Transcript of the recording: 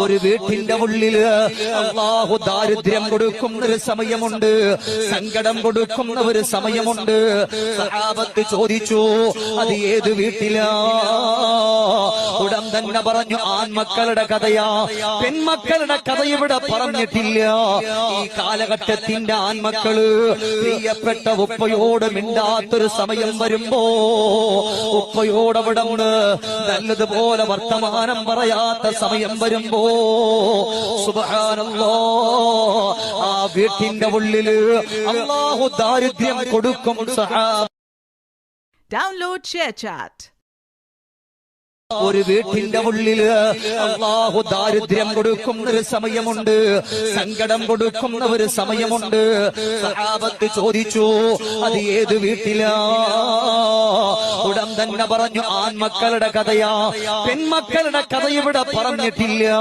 ഒരു വീട്ടിന്റെ ഉള്ളില് അല്ലാഹു ദാരിദ്ര്യം കൊടുക്കുന്ന ഒരു സമയമുണ്ട്, സങ്കടം കൊടുക്കുന്ന ഒരു സമയമുണ്ട്. സഹാബത്ത് ചോദിച്ചു, അത് ഏത് വീട്ടിലാ? ഉടൻ തന്നെ പറഞ്ഞു, ആൺമക്കളുടെ കഥയാ, പെൺമക്കളുടെ കഥ ഇവിടെ പറഞ്ഞിട്ടില്ല. ഈ കാലഘട്ടത്തിന്റെ ആൺമക്കള് പ്രിയപ്പെട്ട ഉപ്പയോട് മിണ്ടാത്തൊരു സമയം വരുമ്പോ, ഉപ്പയോടവിടെ നല്ലതുപോലെ വർത്തമാനം പറയാത്ത സമയം വരുമ്പോ, സുബ്ഹാനല്ലാഹ്, ആ വീട്ടിന്റെ ഉള്ളില് അല്ലാഹു ദാരിദ്ര്യം കൊടുക്കും. Download ShareChat. ഒരു വീട്ടിന്റെ ഉള്ളില് അല്ലാഹു ദാരിദ്ര്യം കൊടുക്കുന്ന ഒരു സമയമുണ്ട്, സങ്കടം കൊടുക്കുന്ന ഒരു സമയമുണ്ട്. സഹാബത്ത് ചോദിച്ചു, അത് ഏത് വീട്ടിലാ? ഉടൻ തന്നെ പറഞ്ഞു, ആൺമക്കളുടെ കഥയാ, പെൺമക്കളുടെ കഥ ഇവിടെ പറഞ്ഞിട്ടില്ല.